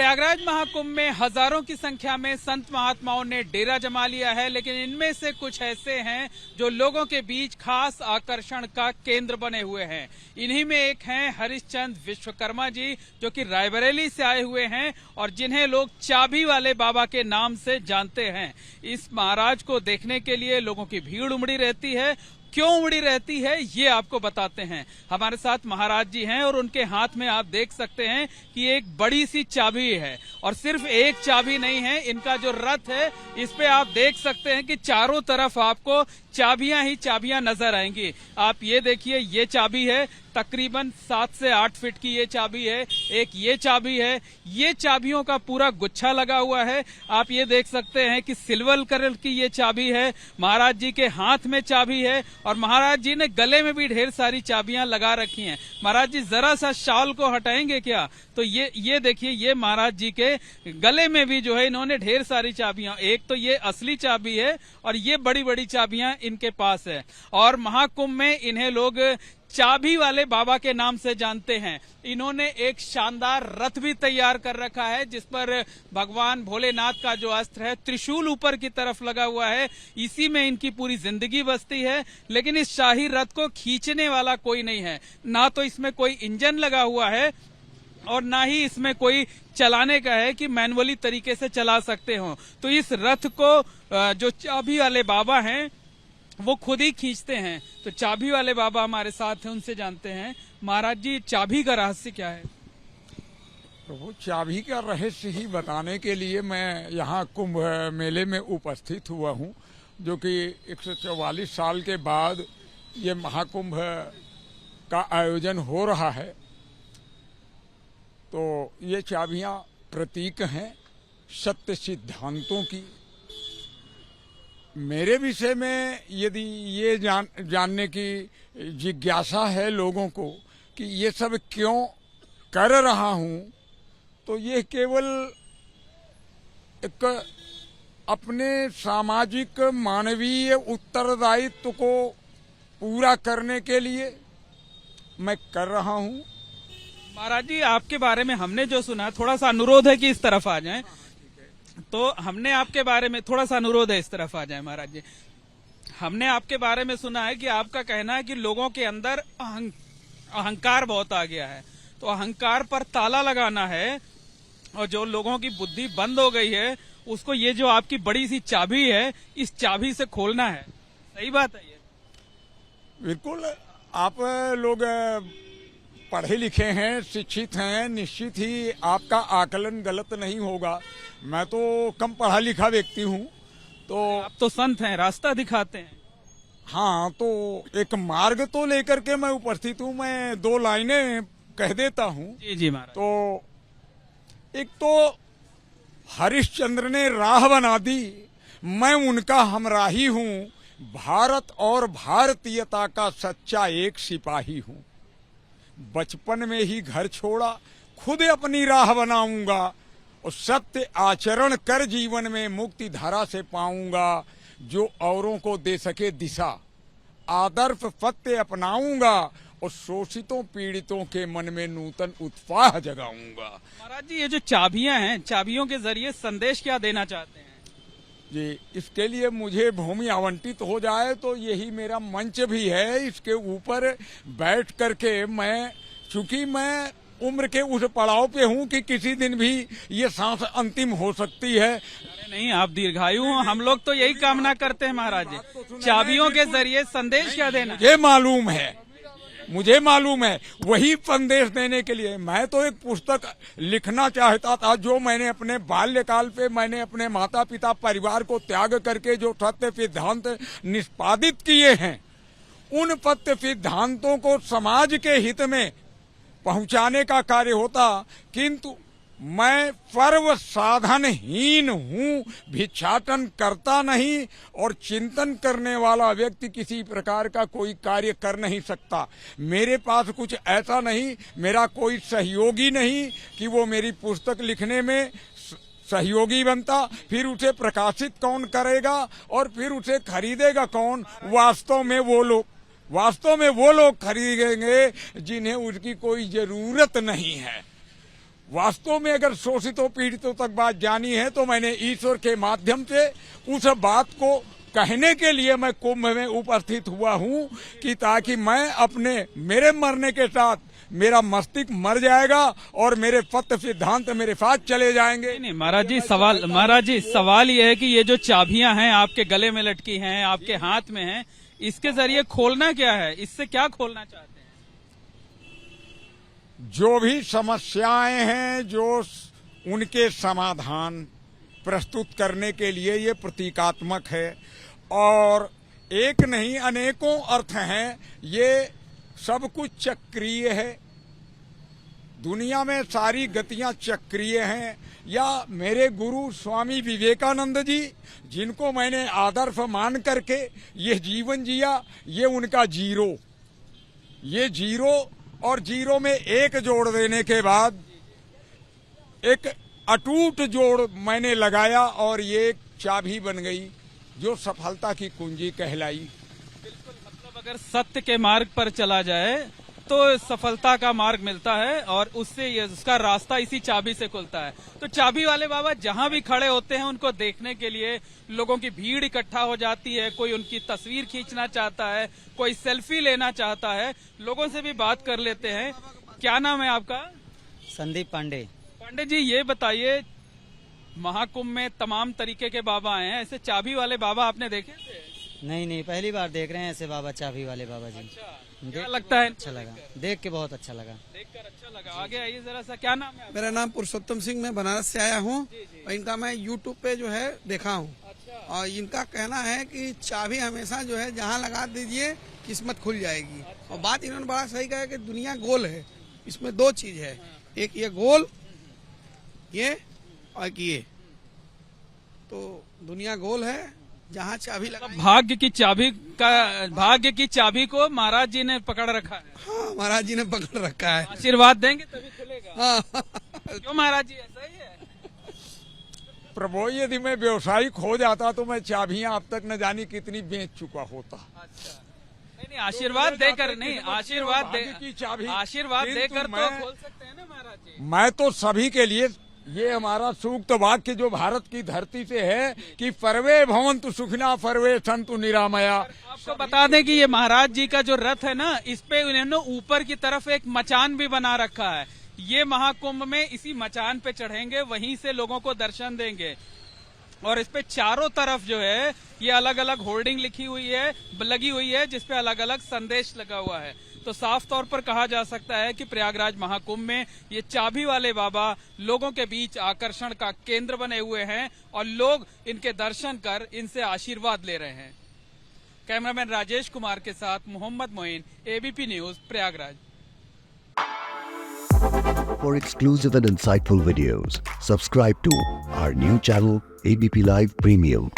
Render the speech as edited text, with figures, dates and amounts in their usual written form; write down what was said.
प्रयागराज महाकुंभ में हजारों की संख्या में संत महात्माओं ने डेरा जमा लिया है, लेकिन इनमें से कुछ ऐसे हैं जो लोगों के बीच खास आकर्षण का केंद्र बने हुए हैं। इन्हीं में एक हैं हरिश्चंद्र विश्वकर्मा जी, जो कि रायबरेली से आए हुए हैं और जिन्हें लोग चाबी वाले बाबा के नाम से जानते हैं। इस महाराज को देखने के लिए लोगों की भीड़ उमड़ी रहती है। क्यों उमड़ी रहती है ये आपको बताते हैं। हमारे साथ महाराज जी हैं और उनके हाथ में आप देख सकते हैं कि एक बड़ी सी चाबी है, और सिर्फ एक चाबी नहीं है, इनका जो रथ है इस पे आप देख सकते हैं कि चारों तरफ आपको चाबियां ही चाबियां नजर आएंगी। आप ये देखिए, ये चाबी है, तकरीबन 7 से 8 फीट की ये चाबी है। एक ये चाबी है, ये चाबियों का पूरा गुच्छा लगा हुआ है। आप ये देख सकते हैं कि सिल्वर कलर की ये चाबी है। महाराज जी के हाथ में चाबी है और महाराज जी ने गले में भी ढेर सारी चाबियां लगा रखी हैं। महाराज जी जरा सा शाल को हटाएंगे क्या, तो ये देखिए, ये महाराज जी के गले में भी जो है इन्होंने ढेर सारी चाबियां, एक तो ये असली चाबी है और ये बड़ी बड़ी चाबियां इनके पास है। और महाकुंभ में इन्हें लोग चाबी वाले बाबा के नाम से जानते हैं। इन्होंने एक शानदार रथ भी तैयार कर रखा है, जिस पर भगवान भोलेनाथ का जो अस्त्र है, त्रिशूल ऊपर की तरफ लगा हुआ है। इसी में इनकी पूरी जिंदगी बसती है। लेकिन इस शाही रथ को खींचने वाला कोई नहीं है, ना तो इसमें कोई इंजन लगा हुआ है और ना ही इसमें कोई चलाने का है कि मैनुअली तरीके से चला सकते हो। तो इस रथ को जो चाबी वाले बाबा हैं वो खुद ही खींचते हैं। तो चाबी वाले बाबा हमारे साथ हैं, उनसे जानते हैं। महाराज जी, चाबी का रहस्य क्या है? प्रभु, चाबी का रहस्य ही बताने के लिए मैं यहाँ कुंभ मेले में उपस्थित हुआ हूँ, जो कि 144 साल के बाद ये महाकुंभ का आयोजन हो रहा है। तो ये चाबियाँ प्रतीक हैं सत्य सिद्धांतों की। मेरे विषय में यदि ये जानने की जिज्ञासा है लोगों को कि ये सब क्यों कर रहा हूँ, तो ये केवल एक अपने सामाजिक मानवीय उत्तरदायित्व को पूरा करने के लिए मैं कर रहा हूँ। महाराज जी, आपके बारे में हमने जो सुना, थोड़ा सा अनुरोध है कि इस तरफ आ जाएं। तो हमने आपके बारे में थोड़ा सा अनुरोध है, इस तरफ आ जाए महाराज जी। हमने आपके बारे में सुना है कि आपका कहना है कि लोगों के अंदर अहंकार बहुत आ गया है, तो अहंकार पर ताला लगाना है और जो लोगों की बुद्धि बंद हो गई है उसको ये जो आपकी बड़ी सी चाबी है, इस चाबी से खोलना है। सही बात है ये? बिल्कुल। आप लोग पढ़े लिखे हैं, शिक्षित हैं, निश्चित ही आपका आकलन गलत नहीं होगा। मैं तो कम पढ़ा लिखा व्यक्ति हूँ। तो आप तो संत हैं, रास्ता दिखाते हैं। हाँ, तो एक मार्ग तो लेकर के मैं उपस्थित हूँ। मैं 2 लाइनें कह देता हूँ। जी जी महाराज। तो एक तो हरिश्चंद्र ने राह बना दी, मैं उनका हमराही हूँ, भारत और भारतीयता का सच्चा एक सिपाही हूँ। बचपन में ही घर छोड़ा, खुद अपनी राह बनाऊंगा और सत्य आचरण कर जीवन में मुक्ति धारा से पाऊंगा, जो औरों को दे सके दिशा। आदर्श सत्य अपनाऊंगा और शोषितों पीड़ितों के मन में नूतन उत्साह जगाऊंगा। महाराज जी, ये जो चाबियां हैं, चाबियों के जरिए संदेश क्या देना चाहते हैं? जी, इसके लिए मुझे भूमि आवंटित हो जाए तो यही मेरा मंच भी है। इसके ऊपर बैठ करके मैं, चूंकि मैं उम्र के उस पड़ाव पे हूँ कि किसी दिन भी ये सांस अंतिम हो सकती है। अरे नहीं, आप दीर्घायु हो, हम लोग तो यही कामना करते हैं महाराज जी। चाबियों के जरिए संदेश क्या देना? मुझे मालूम है वही संदेश देने के लिए मैं तो एक पुस्तक लिखना चाहता था, जो मैंने अपने बाल्यकाल पे मैंने अपने माता पिता परिवार को त्याग करके जो सत्य सिद्धांत निष्पादित किए हैं, उन सत्य सिद्धांतों को समाज के हित में पहुंचाने का कार्य होता। किंतु मैं सर्व साधनहीन हूँ, भिक्षाटन करता नहीं और चिंतन करने वाला व्यक्ति किसी प्रकार का कोई कार्य कर नहीं सकता। मेरे पास कुछ ऐसा नहीं, मेरा कोई सहयोगी नहीं कि वो मेरी पुस्तक लिखने में सहयोगी बनता, फिर उसे प्रकाशित कौन करेगा और फिर उसे खरीदेगा कौन? वास्तव में वो लोग खरीदेंगे जिन्हें उसकी कोई जरूरत नहीं है। वास्तव में अगर शोषितों पीड़ितों तक बात जानी है तो मैंने ईश्वर के माध्यम से उस बात को कहने के लिए मैं कुंभ में उपस्थित हुआ हूं कि ताकि मैं अपने मेरे मरने के साथ मेरा मस्तिष्क मर जाएगा और मेरे तत्व सिद्धांत मेरे साथ चले जाएंगे। नहीं महाराज जी, सवाल ये है कि ये जो चाबियां हैं आपके गले में लटकी हैं, आपके हाथ में हैं, इसके जरिए खोलना क्या है? इससे क्या खोलना चाहते हैं? जो भी समस्याएं हैं, जो उनके समाधान प्रस्तुत करने के लिए ये प्रतीकात्मक है और एक नहीं अनेकों अर्थ हैं। ये सब कुछ चक्रीय है, दुनिया में सारी गतियां चक्रीय हैं। या मेरे गुरु स्वामी विवेकानंद जी, जिनको मैंने आदर्श मान करके ये जीवन जिया, ये उनका जीरो, ये जीरो और जीरो में एक जोड़ देने के बाद एक अटूट जोड़ मैंने लगाया और ये एक चाबी बन गई जो सफलता की कुंजी कहलाई। बिल्कुल, मतलब अगर सत्य के मार्ग पर चला जाए तो सफलता का मार्ग मिलता है और उससे उसका रास्ता इसी चाबी से खुलता है। तो चाबी वाले बाबा जहां भी खड़े होते हैं उनको देखने के लिए लोगों की भीड़ इकट्ठा हो जाती है। कोई उनकी तस्वीर खींचना चाहता है, कोई सेल्फी लेना चाहता है। लोगों से भी बात कर लेते हैं। क्या नाम है आपका? संदीप पांडे। पांडे जी, ये बताइए, महाकुंभ में तमाम तरीके के बाबा आए हैं, ऐसे चाबी वाले बाबा आपने देखे थे? नहीं, पहली बार देख रहे हैं ऐसे बाबा, चाबी वाले बाबा जी। अच्छा, क्या लगता है? अच्छा लगा, देख के बहुत अच्छा लगा। देखकर अच्छा लगा। आगे आइए जरा सा, क्या नाम है आपका? मेरा नाम पुरुषोत्तम सिंह, मैं बनारस से आया हूँ और इनका मैं यूट्यूब पे जो है देखा हूँ। अच्छा। और इनका कहना है कि चाबी हमेशा जो है जहाँ लगा दीजिए किस्मत खुल जाएगी। और बात इन्होंने बड़ा सही कहा कि दुनिया गोल है, इसमें दो चीज है, एक ये गोल, ये और ये, तो दुनिया गोल है जहाँ चाबी लगा। भाग्य की चाबी को महाराज जी ने पकड़ रखा है। हाँ, महाराज जी ने पकड़ रखा है। आशीर्वाद देंगे तभी खुलेगा। हाँ। क्यों महाराज जी, ऐसा ही है? प्रभु, यदि मैं व्यवसायिक हो जाता तो मैं चाबियां अब तक न जानी कितनी बेच चुका होता। अच्छा, नहीं, आशीर्वाद देकर नहीं, आशीर्वाद देकर तो खोल सकते हैं ना महाराज जी। मैं तो सभी के लिए, ये हमारा सूक्त वाक्य जो भारत की धरती से है कि परवे भवन्तु सुखिना परवे सन्तु निरामया। आपको बता दें कि ये महाराज जी का जो रथ है ना, इस पे उन्होंने ऊपर की तरफ एक मचान भी बना रखा है। ये महाकुंभ में इसी मचान पे चढ़ेंगे, वहीं से लोगों को दर्शन देंगे। और इस पे चारों तरफ जो है ये अलग अलग होर्डिंग लगी हुई है जिसपे अलग अलग संदेश लगा हुआ है। तो साफ तौर पर कहा जा सकता है कि प्रयागराज महाकुंभ में ये चाबी वाले बाबा लोगों के बीच आकर्षण का केंद्र बने हुए हैं और लोग इनके दर्शन कर इनसे आशीर्वाद ले रहे हैं। कैमरामैन राजेश कुमार के साथ Mohammad Moin, ABP news, Prayagraj. For exclusive and insightful videos, subscribe to our new channel ABP Live Premium.